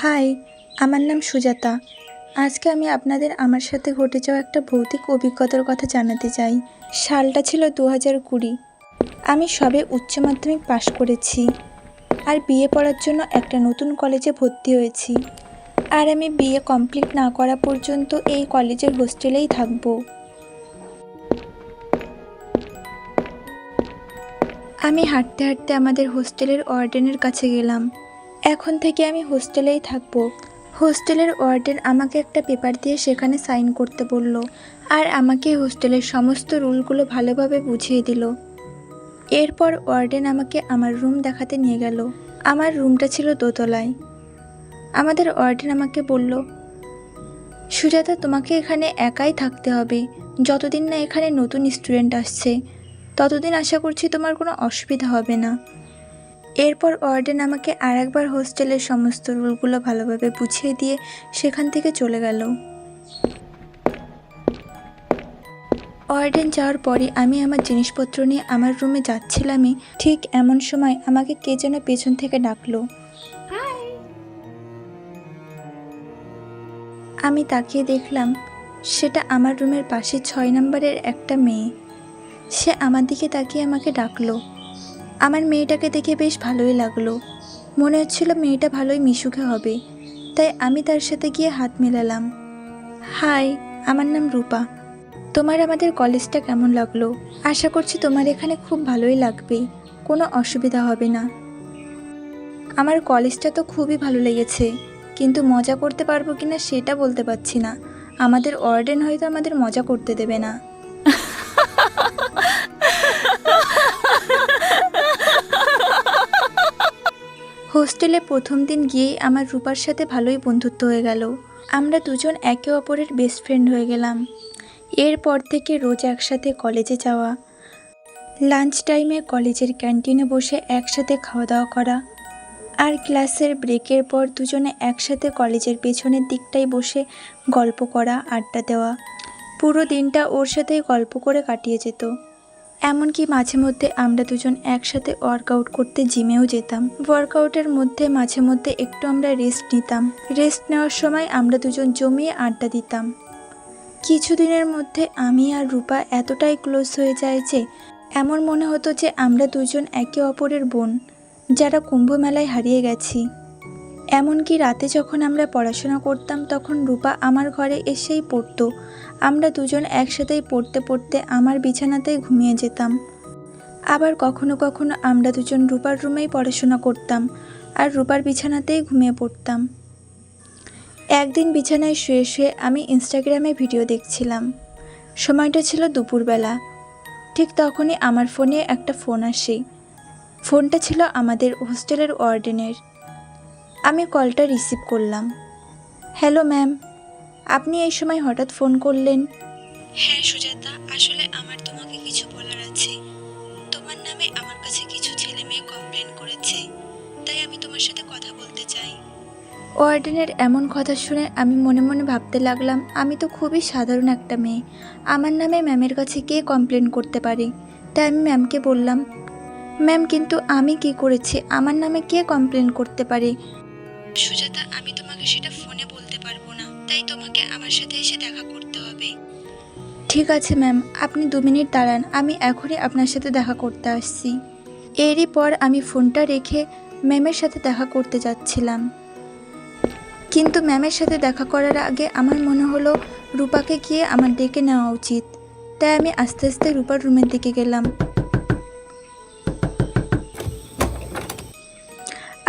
High, আমার নাম সুজাতা। আজকে আমি আপনাদের আমার সাথে ঘটে যাওয়া একটা ভৌতিক অভিজ্ঞতার কথা জানাতে চাই। সালটা ছিল 2020। আমি সবে উচ্চ মাধ্যমিক পাশ করেছি আর বিয়ে পড়ার জন্য একটা নতুন কলেজে ভর্তি হয়েছি। আর আমি বিয়ে কমপ্লিট না করা পর্যন্ত এই কলেজের হোস্টেলেই থাকবো। আমি হাঁটতে হাঁটতে আমাদের হোস্টেলের ওয়ার্ডেনের কাছে গেলাম। এখন থেকে আমি হোস্টেলেই থাকবো। হোস্টেলের ওয়ার্ডেন আমাকে একটা পেপার দিয়ে সেখানে সাইন করতে বলল আর আমাকে হোস্টেলের সমস্ত রুলগুলো ভালোভাবে বুঝিয়ে দিল। এরপর ওয়ার্ডেন আমাকে আমার রুম দেখাতে নিয়ে গেল। আমার রুমটা ছিল দোতলায়। আমাদের ওয়ার্ডেন আমাকে বলল, সুজাতা, তোমাকে এখানে একাই থাকতে হবে যতদিন না এখানে নতুন স্টুডেন্ট আসছে। ততদিন আশা করছি তোমার কোনো অসুবিধা হবে না। এরপর ওয়ার্ডেন আমাকে আরেকবার হোস্টেলের সমস্ত রুলগুলো ভালোভাবে বুঝিয়ে দিয়ে সেখান থেকে চলে গেল। ওয়ার্ডেন যাওয়ার পরে আমি আমার জিনিসপত্র নিয়ে আমার রুমে যাচ্ছিলামই, ঠিক এমন সময় আমাকে কে যেন পেছন থেকে ডাকলো। আমি তাকিয়ে দেখলাম সেটা আমার রুমের পাশে 6 নম্বরের একটা মেয়ে। সে আমার দিকে তাকিয়ে আমাকে ডাকলো। আমার মেয়েটাকে দেখে বেশ ভালোই লাগলো। মনে হচ্ছিল মেয়েটা ভালোই মিশুকে হবে, তাই আমি তার সাথে গিয়ে হাত মেলালাম। হাই, আমার নাম রূপা। তোমার আমাদের কলেজটা কেমন লাগলো? আশা করছি তোমার এখানে খুব ভালোই লাগবে, কোনো অসুবিধা হবে না। আমার কলেজটা তো খুবই ভালো লেগেছে, কিন্তু মজা করতে পারবো কিনা সেটা বলতে পারছি না। আমাদের ওয়ার্ডেন হয়তো আমাদের মজা করতে দেবে না। হোস্টেলে প্রথম দিন গিয়েই আমার রূপার সাথে ভালোই বন্ধুত্ব হয়ে গেল। আমরা দুজন একে অপরের বেস্ট ফ্রেন্ড হয়ে গেলাম। এরপর থেকে রোজ একসাথে কলেজে যাওয়া, লাঞ্চ টাইমে কলেজের ক্যান্টিনে বসে একসাথে খাওয়া দাওয়া করা, আর ক্লাসের ব্রেকের পর দুজনে একসাথে কলেজের পেছনের দিকটায় বসে গল্প করা, আড্ডা দেওয়া। পুরো দিনটা ওর সাথেই গল্প করে কাটিয়ে যেত। এমনকি মাঝে মধ্যে আমরা দুজন একসাথে ওয়ার্কআউট করতে জিমেও যেতাম। ওয়ার্কআউটের মধ্যে মাঝে মধ্যে একটু আমরা রেস্ট নিতাম। রেস্ট নেওয়ার সময় আমরা দুজন জমিয়ে আড্ডা দিতাম। কিছুদিনের মধ্যে আমি আর রূপা এতটাই ক্লোজ হয়ে যায় যে এমন মনে হতো যে আমরা দুজন একে অপরের বোন, যারা কুম্ভ মেলায় হারিয়ে গেছি। এমনকি রাতে যখন আমরা পড়াশোনা করতাম তখন রূপা আমার ঘরে এসেই পড়তো। আমরা দুজন একসাথেই পড়তে পড়তে আমার বিছানাতেই ঘুমিয়ে যেতাম। আবার কখনো কখনো আমরা দুজন রূপার রুমেই পড়াশোনা করতাম আর রূপার বিছানাতেই ঘুমিয়ে পড়তাম। একদিন বিছানায় শুয়ে শুয়ে আমি ইনস্টাগ্রামে ভিডিও দেখছিলাম। সময়টা ছিল দুপুরবেলা। ঠিক তখনই আমার ফোনে একটা ফোন আসে। ফোনটা ছিল আমাদের হোস্টেলের ওয়ার্ডেনের। আমি কলটা রিসিভ করলাম। হ্যালো ম্যাম, আপনি এই সময় হঠাৎ ফোন করলেন? হ্যাঁ সুজাতা, আসলে আমার তোমাকে কিছু বলার আছে। তোমার নামে আমার কাছে কিছু ছেলে মেয়ে কমপ্লেন করেছে, তাই আমি তোমার সাথে কথা বলতে চাই। ওয়ার্ডেনের এমন কথা শুনে আমি মনে মনে ভাবতে লাগলাম, আমি তো খুবই সাধারণ একটা মেয়ে, আমার নামে ম্যামের কাছে কে কমপ্লেন করতে পারে? তাই আমি ম্যামকে বললাম, ম্যাম কিন্তু আমি কি করেছি, আমার নামে কে কমপ্লেন করতে পারে? সুজাতা, আমি তোমাকে সেটা ফোনে বলতে পারবো না, তাই তোমাকে আমার সাথে এসে দেখা করতে হবে। ঠিক আছে ম্যাম, আপনি 2 মিনিট দাঁড়ান, আমি এখনই আপনার সাথে দেখা করতে আসছি। এরই পর আমি ফোনটা রেখে ম্যামের সাথে দেখা করতে যাচ্ছিলাম। কিন্তু ম্যামের সাথে দেখা করার আগে আমার মনে হলো রূপাকে গিয়ে আমার ডেকে নেওয়া উচিত, তাই আমি আস্তে আস্তে রূপার রুমের দিকে গেলাম।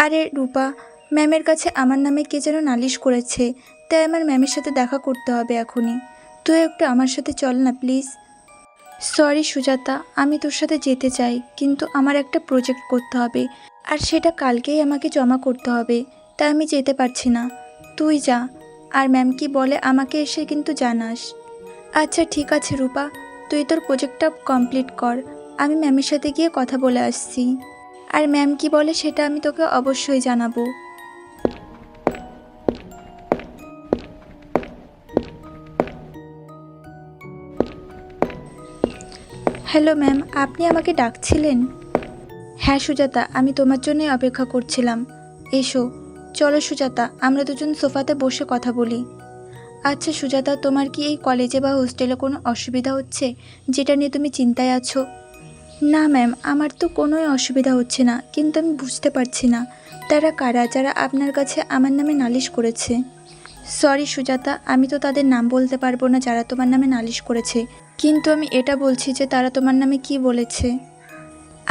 আরে রূপা, ম্যামের কাছে আমার নামে কে যেন নালিশ করেছে, তাই আমার ম্যামের সাথে দেখা করতে হবে এখনই। তুই একটু আমার সাথে চল না প্লিজ। সরি সুজাতা, আমি তোর সাথে যেতে চাই, কিন্তু আমার একটা প্রজেক্ট করতে হবে আর সেটা কালকেই আমাকে জমা করতে হবে, তাই আমি যেতে পারছি না। তুই যা, আর ম্যাম কি বলে আমাকে এসে কিন্তু জানাস। আচ্ছা ঠিক আছে রূপা, তুই তোর প্রজেক্টটা কমপ্লিট কর, আমি ম্যামের সাথে গিয়ে কথা বলে আসছি। আর ম্যাম কি বলে সেটা আমি তোকে অবশ্যই জানাবো। হ্যালো ম্যাম, আপনি আমাকে ডাকছিলেন? হ্যাঁ সুজাতা, আমি তোমার জন্যই অপেক্ষা করছিলাম। এসো, চলো সুজাতা, আমরা দুজন সোফাতে বসে কথা বলি। আচ্ছা সুজাতা, তোমার কি এই কলেজে বা হোস্টেলে কোনো অসুবিধা হচ্ছে যেটা নিয়ে তুমি চিন্তায় আছো? না ম্যাম, আমার তো কোনোই অসুবিধা হচ্ছে না, কিন্তু আমি বুঝতে পারছি না তারা কারা যারা আপনার কাছে আমার নামে নালিশ করেছে। সরি সুজাতা, আমি তো তাদের নাম বলতে পারবো না যারা তোমার নামে নালিশ করেছে, কিন্তু আমি এটা বলছি যে তারা তোমার নামে কি বলেছে।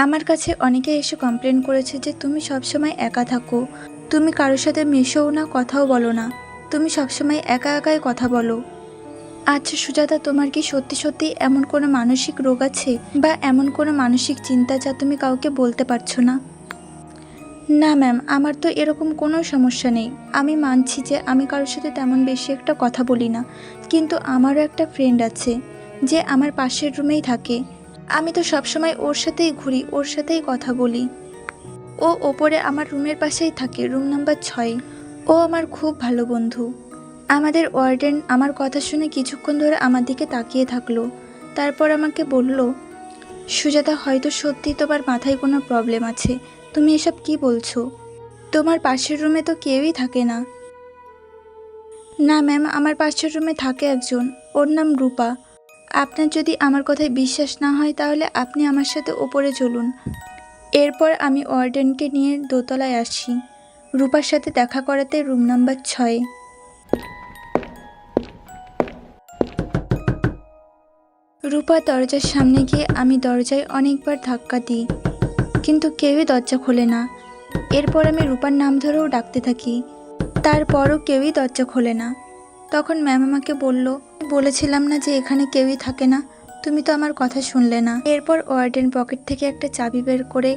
আমার কাছে অনেকে এসে কমপ্লেন করেছে যে তুমি সবসময় একা থাকো, তুমি কারোর সাথে মেশোও না, কথাও বলো না, তুমি সবসময় একা একাই কথা বলো। আচ্ছা সুজাতা, তোমার কি সত্যি সত্যি এমন কোনো মানসিক রোগ আছে বা এমন কোনো মানসিক চিন্তা যা তুমি কাউকে বলতে পারছো না? না ম্যাম, আমার তো এরকম কোনো সমস্যা নেই। আমি মানছি যে আমি কারোর সাথে তেমন বেশি একটা কথা বলি না, কিন্তু আমারও একটা ফ্রেন্ড আছে যে আমার পাশের রুমেই থাকে। আমি তো সবসময় ওর সাথেই ঘুরি, ওর সাথেই কথা বলি। ও ওপরে আমার রুমের পাশেই থাকে, রুম নাম্বার 6। ও আমার খুব ভালো বন্ধু। আমাদের ওয়ার্ডেন আমার কথা শুনে কিছুক্ষণ ধরে আমার দিকে তাকিয়ে থাকলো, তারপর আমাকে বলল, সুজাতা, হয়তো সত্যি তোমার মাথায় কোনো প্রবলেম আছে। তুমি এসব কি বলছো? তোমার পাশের রুমে তো কেউই থাকে না। না ম্যাম, আমার পাশের রুমে থাকে একজন, ওর নাম রূপা। আপনার যদি আমার কথায় বিশ্বাস না হয় তাহলে আপনি আমার সাথে ওপরে চলুন। এরপর আমি ওয়ার্ডেনকে নিয়ে দোতলায় আসি, রূপার সাথে দেখা করাতে রুম নাম্বার 6। রূপা দরজার সামনে গিয়ে আমি দরজায় অনেকবার ধাক্কা দিই, কিন্তু কেউই দরজা খোলে না। এরপর আমি রূপার নাম ধরেও ডাকতে থাকি, তারপরও কেউই দরজা খোলে না। তখন ম্যাম আমাকে বলল, বলেছিলাম না যে এখানে কেউই থাকে না, তুমি তো আমার কথা শুনলে না। এরপর ওয়ার্ডেন পকেট থেকে একটা চাবি বের করে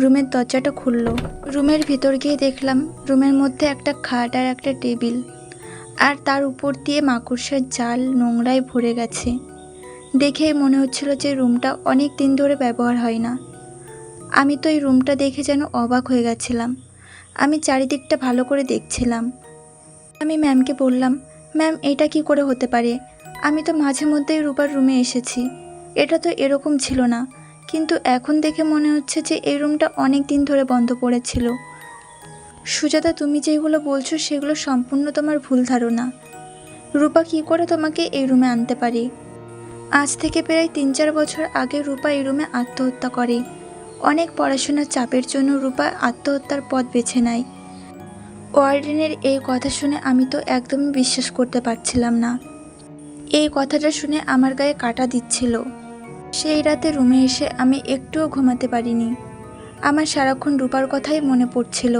রুমের দরজাটা খুলল। রুমের ভিতর গিয়ে দেখলাম রুমের মধ্যে একটা খাট আর একটা টেবিল, আর তার উপর দিয়ে মাকড়সার জাল নোংরায় ভরে গেছে। দেখেই মনে হচ্ছিল যে রুমটা অনেক দিন ধরে ব্যবহার হয় না। আমি তো এই রুমটা দেখে যেন অবাক হয়ে গেছিলাম। আমি চারিদিকটা ভালো করে দেখছিলাম। আমি ম্যামকে বললাম, ম্যাম এটা কি করে হতে পারে? আমি তো মাঝে মধ্যেই রূপার রুমে এসেছি, এটা তো এরকম ছিল না, কিন্তু এখন দেখে মনে হচ্ছে যে এই রুমটা অনেক দিন ধরে বন্ধ পড়েছিল। সুজাতা, তুমি যেগুলো বলছো সেগুলো সম্পূর্ণ তোমার ভুল ধারণা। রূপা কি করে তোমাকে এই রুমে আনতে পারে? আজ থেকে প্রায় 3-4 বছর আগে রূপা এই রুমে আত্মহত্যা করে। অনেক পড়াশোনার চাপের জন্য রূপা আত্মহত্যার পথ বেছে নেয়। ওয়ার্ডেনের এই কথা শুনে আমি তো একদমই বিশ্বাস করতে পারছিলাম না। এই কথাটা শুনে আমার গায়ে কাঁটা দিচ্ছিল। সেই রাতে রুমে এসে আমি একটুও ঘুমাতে পারিনি। আমার সারাক্ষণ রূপার কথাই মনে পড়ছিল।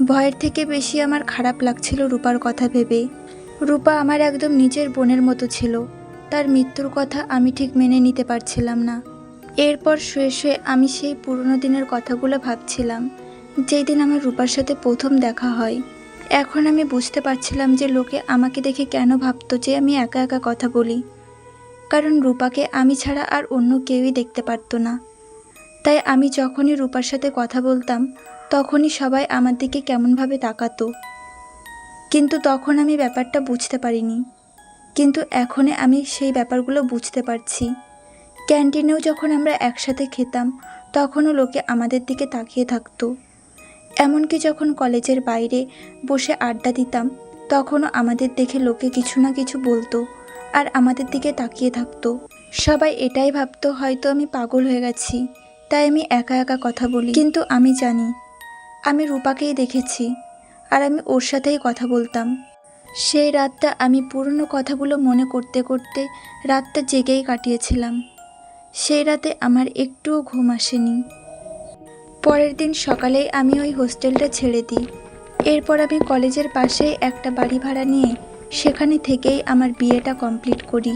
ভয়ের থেকে বেশি আমার খারাপ লাগছিল রূপার কথা ভেবে। রূপা আমার একদম নিজের বোনের মতো ছিল। তার মৃত্যুর কথা আমি ঠিক মেনে নিতে পারছিলাম না। এরপর শুয়ে শুয়ে আমি সেই পুরনো দিনের কথাগুলো ভাবছিলাম, যেই দিন আমার রূপার সাথে প্রথম দেখা হয়। এখন আমি বুঝতে পারছিলাম যে লোকে আমাকে দেখে কেন ভাবতো যে আমি একা একা কথা বলি, কারণ রূপাকে আমি ছাড়া আর অন্য কেউই দেখতে পারতো না। তাই আমি যখনই রূপার সাথে কথা বলতাম তখনই সবাই আমার দিকে কেমনভাবে তাকাতো। কিন্তু তখন আমি ব্যাপারটা বুঝতে পারিনি, কিন্তু এখন আমি সেই ব্যাপারগুলো বুঝতে পারছি। ক্যান্টিনেও যখন আমরা একসাথে খেতাম তখনও লোকে আমাদের দিকে তাকিয়ে থাকতো। এমনকি যখন কলেজের বাইরে বসে আড্ডা দিতাম তখনও আমাদের দেখে লোকে কিছু না কিছু বলতো আর আমাদের দিকে তাকিয়ে থাকতো। সবাই এটাই ভাবতো হয়তো আমি পাগল হয়ে গেছি, তাই আমি একা একা কথা বলি। কিন্তু আমি জানি আমি রূপাকেই দেখেছি আর আমি ওর সাথেই কথা বলতাম। সেই রাতটা আমি পুরনো কথাগুলো মনে করতে করতে রাতটা জেগেই কাটিয়েছিলাম। সেই রাতে আমার একটুও ঘুম আসেনি। পরের দিন সকালেই আমি ওই হোস্টেলটা ছেড়ে দিই। এরপর আমি কলেজের পাশে একটা বাড়ি ভাড়া নিয়ে সেখানে থেকেই আমার বিয়েটা কমপ্লিট করি।